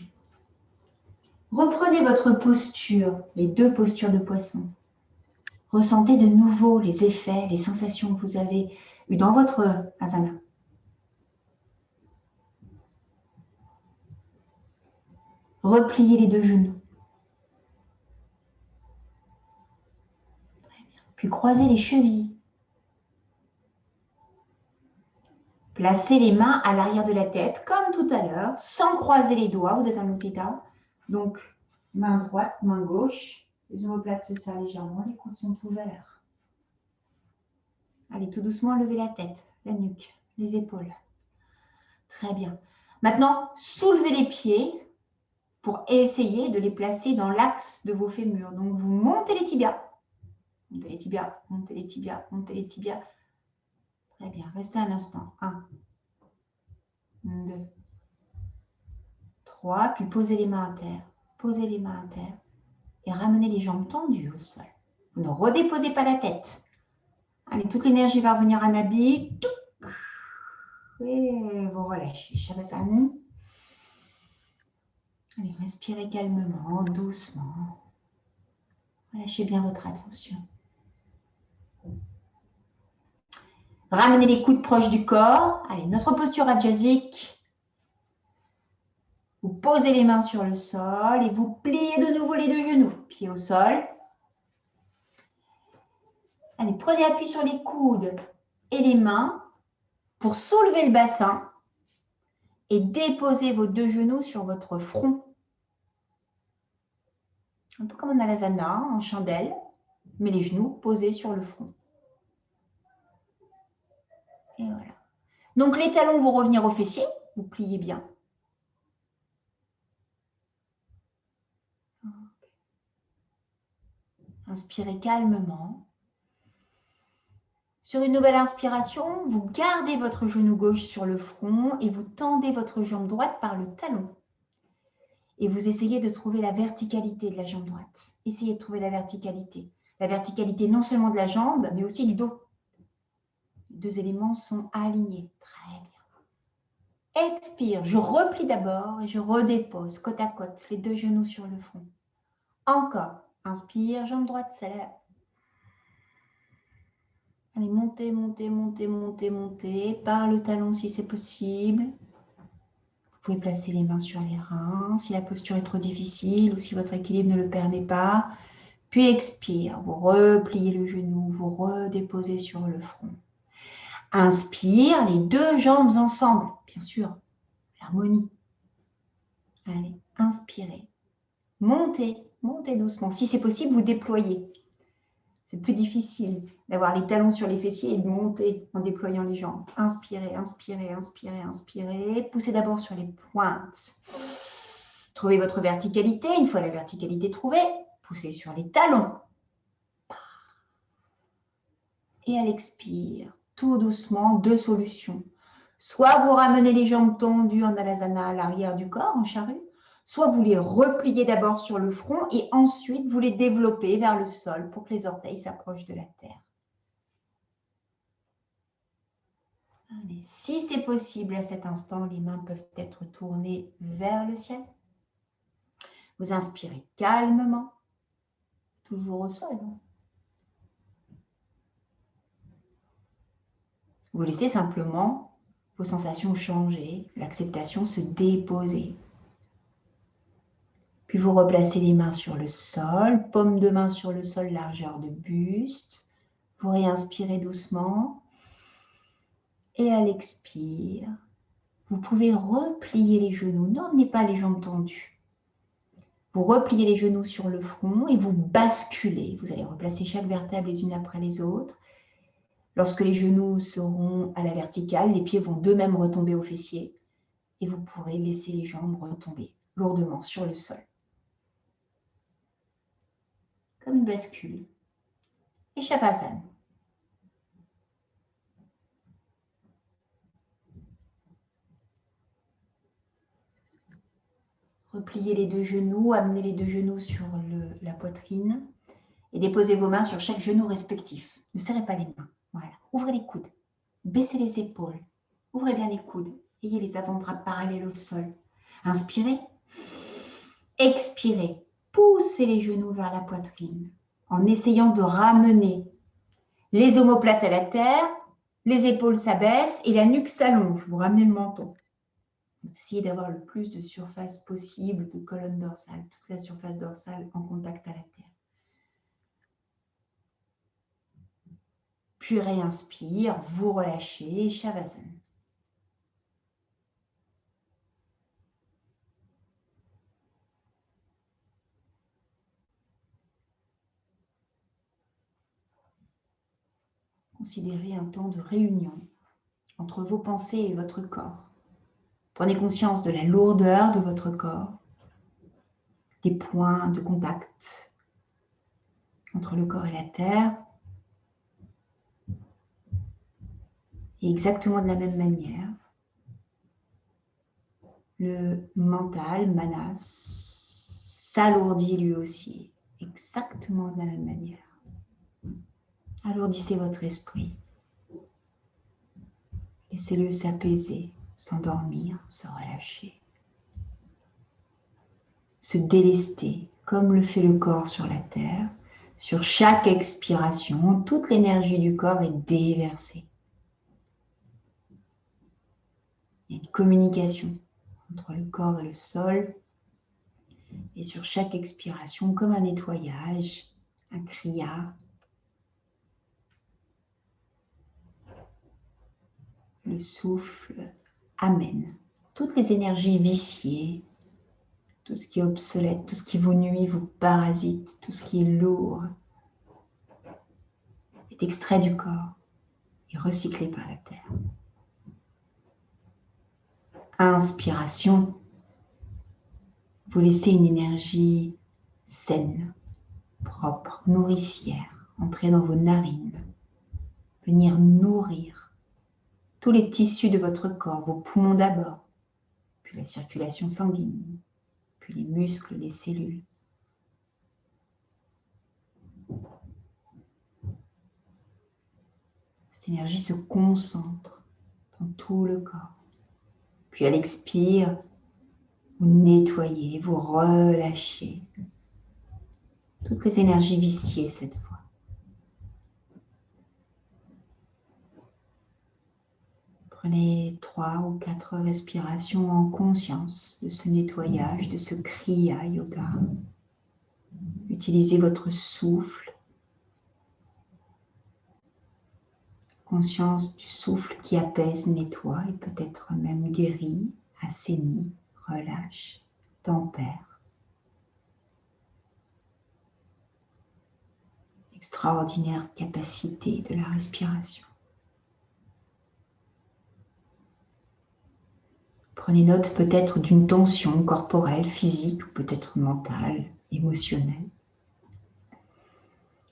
Reprenez votre posture, les deux postures de poisson. Ressentez de nouveau les effets, les sensations que vous avez eues dans votre asana. Repliez les deux genoux. Puis croisez les chevilles. Placez les mains à l'arrière de la tête, comme tout à l'heure, sans croiser les doigts. Vous êtes en Utthita. Donc, main droite, main gauche. Les omoplates se serrent légèrement, les coudes sont ouverts. Allez, tout doucement, levez la tête, la nuque, les épaules. Très bien. Maintenant, soulevez les pieds pour essayer de les placer dans l'axe de vos fémurs. Donc, vous montez les tibias. Montez les tibias, montez les tibias, montez les tibias. Très bien, restez un instant. 1, 2, 3, puis posez les mains à terre. Posez les mains à terre et ramenez les jambes tendues au sol. Vous ne redéposez pas la tête. Allez, toute l'énergie va revenir à Nabi. Et vous relâchez. Shavasana. Allez, respirez calmement, doucement. Relâchez bien votre attention. Ramenez les coudes proches du corps. Allez, notre posture adjasique. Vous posez les mains sur le sol et vous pliez de nouveau les deux genoux. Pieds au sol. Allez, prenez appui sur les coudes et les mains pour soulever le bassin et déposez vos deux genoux sur votre front. Un peu comme en Alasana, en chandelle, mais les genoux posés sur le front. Et voilà. Donc les talons vont revenir aux fessiers, vous pliez bien. Inspirez calmement. Sur une nouvelle inspiration, vous gardez votre genou gauche sur le front et vous tendez votre jambe droite par le talon. Et vous essayez de trouver la verticalité de la jambe droite. Essayez de trouver la verticalité. La verticalité non seulement de la jambe, mais aussi du dos. Les deux éléments sont alignés. Très bien. Expire. Je replie d'abord et je redépose côte à côte, les deux genoux sur le front. Encore. Inspire, jambe droite s'élève. Allez, montez, montez, montez, montez, montez. Par le talon si c'est possible. Vous pouvez placer les mains sur les reins si la posture est trop difficile ou si votre équilibre ne le permet pas. Puis expire. Vous repliez le genou, vous redéposez sur le front. Inspire, les deux jambes ensemble. Bien sûr, l'harmonie. Allez, inspirez. Montez, montez doucement. Si c'est possible, vous déployez. C'est plus difficile d'avoir les talons sur les fessiers et de monter en déployant les jambes. Inspirez, inspirez, inspirez, inspirez. Poussez d'abord sur les pointes. Trouvez votre verticalité. Une fois la verticalité trouvée, poussez sur les talons. Et à l'expire, tout doucement, deux solutions. Soit vous ramenez les jambes tendues en Alasana à l'arrière du corps, en charrue, soit vous les repliez d'abord sur le front et ensuite vous les développez vers le sol pour que les orteils s'approchent de la terre. Allez, si c'est possible à cet instant, les mains peuvent être tournées vers le ciel. Vous inspirez calmement, toujours au sol. Vous laissez simplement vos sensations changer, l'acceptation se déposer. Puis vous replacez les mains sur le sol, paume de main sur le sol, largeur de buste. Vous réinspirez doucement. Et à l'expire, vous pouvez replier les genoux. N'emmenez pas les jambes tendues. Vous repliez les genoux sur le front et vous basculez. Vous allez replacer chaque vertèbre les unes après les autres. Lorsque les genoux seront à la verticale, les pieds vont d'eux-mêmes retomber aux fessiers et vous pourrez laisser les jambes retomber lourdement sur le sol. Comme une bascule. Et Shavasana. Repliez les deux genoux, amenez les deux genoux sur la poitrine et déposez vos mains sur chaque genou respectif. Ne serrez pas les mains. Voilà. Ouvrez les coudes. Baissez les épaules. Ouvrez bien les coudes. Ayez les avant-bras parallèles au sol. Inspirez. Expirez. Poussez les genoux vers la poitrine en essayant de ramener les omoplates à la terre, les épaules s'abaissent et la nuque s'allonge. Vous ramenez le menton. Vous essayez d'avoir le plus de surface possible de colonne dorsale, toute la surface dorsale en contact à la terre. Puis réinspire, vous relâchez, Shavasana. Considérez un temps de réunion entre vos pensées et votre corps. Prenez conscience de la lourdeur de votre corps, des points de contact entre le corps et la terre. Et exactement de la même manière, le mental, manas, s'alourdit lui aussi, exactement de la même manière. Alourdissez votre esprit. Laissez-le s'apaiser, s'endormir, se relâcher. Se délester, comme le fait le corps sur la terre. Sur chaque expiration, toute l'énergie du corps est déversée. Il y a une communication entre le corps et le sol. Et sur chaque expiration, comme un nettoyage, un kriya, le souffle amène toutes les énergies viciées, tout ce qui est obsolète, tout ce qui vous nuit, vous parasite, tout ce qui est lourd, est extrait du corps et recyclé par la terre. Inspiration, vous laissez une énergie saine, propre, nourricière, entrer dans vos narines, venir nourrir tous les tissus de votre corps, vos poumons d'abord, puis la circulation sanguine, puis les muscles, les cellules. Cette énergie se concentre dans tout le corps. Puis à l'expire, vous nettoyez, vous relâchez toutes les énergies viciées cette fois. Prenez 3 ou 4 respirations en conscience de ce nettoyage, de ce Kriya Yoga. Utilisez votre souffle. Conscience du souffle qui apaise, nettoie et peut-être même guérit, assainit, relâche, tempère. Extraordinaire capacité de la respiration. Prenez note peut-être d'une tension corporelle, physique ou peut-être mentale, émotionnelle.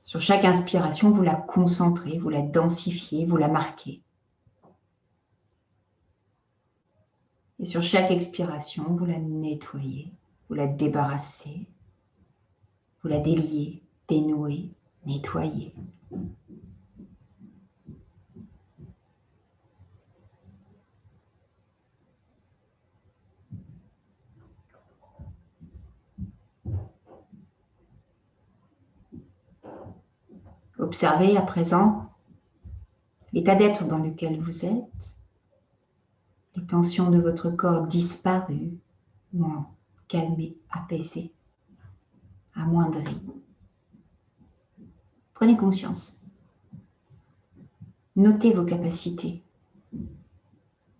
Sur chaque inspiration, vous la concentrez, vous la densifiez, vous la marquez. Et sur chaque expiration, vous la nettoyez, vous la débarrassez, vous la déliez, dénouez, nettoyez. Observez à présent l'état d'être dans lequel vous êtes, les tensions de votre corps disparues ou calmées, apaisées, amoindries. Prenez conscience. Notez vos capacités.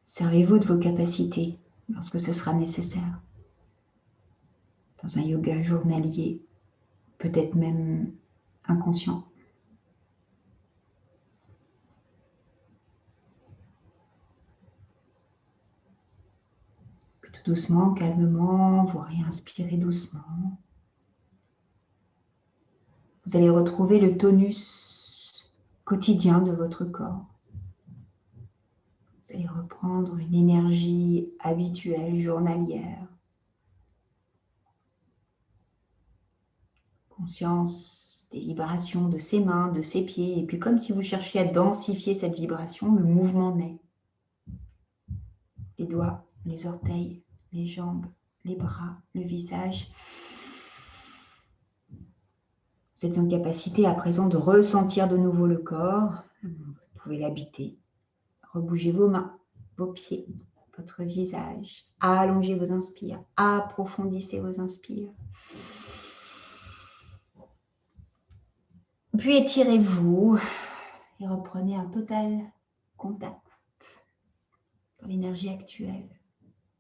Servez-vous de vos capacités lorsque ce sera nécessaire. Dans un yoga journalier, peut-être même inconscient. Puis tout doucement, calmement, vous réinspirez doucement. Vous allez retrouver le tonus quotidien de votre corps. Vous allez reprendre une énergie habituelle, journalière. Conscience des vibrations de ses mains, de ses pieds. Et puis comme si vous cherchiez à densifier cette vibration, le mouvement naît. Les doigts, les orteils, les jambes, les bras, le visage. Vous êtes en capacité à présent de ressentir de nouveau le corps. Vous pouvez l'habiter. Rebougez vos mains, vos pieds, votre visage. Allongez vos inspires. Approfondissez vos inspires. Puis étirez-vous et reprenez un total contact dans l'énergie actuelle,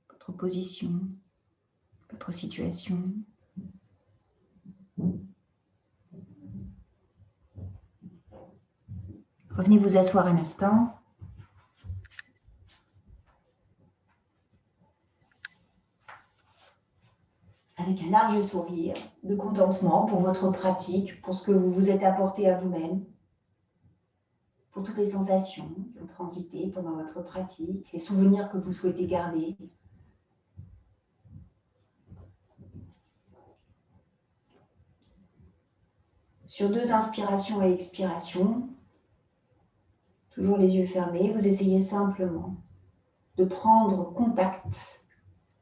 votre position, votre situation. Revenez vous asseoir un instant. Avec un large sourire de contentement pour votre pratique, pour ce que vous vous êtes apporté à vous-même, pour toutes les sensations qui ont transité pendant votre pratique, les souvenirs que vous souhaitez garder. Sur 2 inspirations et expirations, toujours les yeux fermés, vous essayez simplement de prendre contact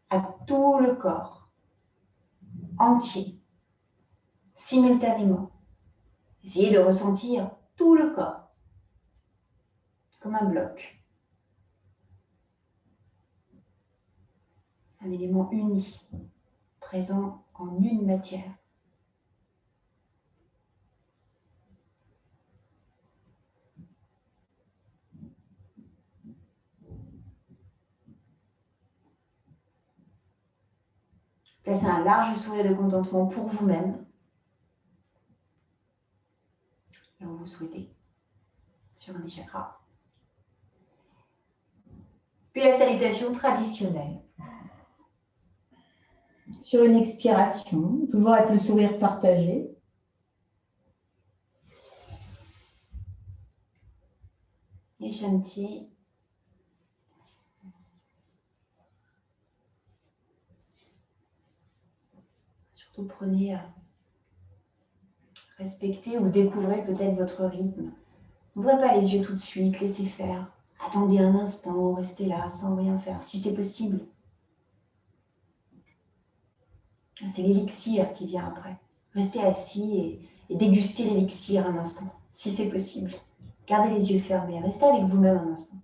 à tout le corps, entier, simultanément. Essayez de ressentir tout le corps, comme un bloc. un élément uni, présent en une matière. Placez un large sourire de contentement pour vous-même. Là où vous souhaitez, sur un des chakras. Puis la salutation traditionnelle. Sur une expiration, toujours avec le sourire partagé. Et Shanti. Surtout prenez à respecter ou découvrez peut-être votre rythme. N'ouvrez pas les yeux tout de suite, laissez faire. Attendez un instant, restez là sans rien faire, si c'est possible. C'est l'élixir qui vient après. Restez assis et dégustez l'élixir un instant, si c'est possible. Gardez les yeux fermés, restez avec vous-même un instant.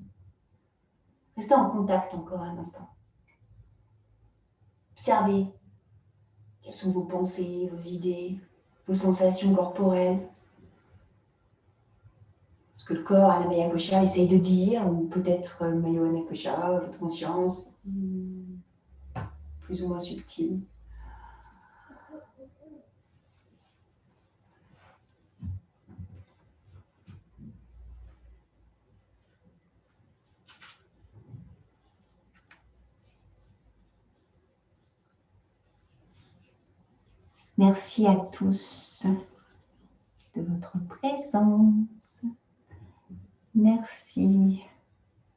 Restez en contact encore un instant. Observez quelles sont vos pensées, vos idées, vos sensations corporelles. Ce que le corps, Anamaya Kosha, essaye de dire, ou peut-être Mayona Kosha, votre conscience, plus ou moins subtile. Merci à tous de votre présence. Merci.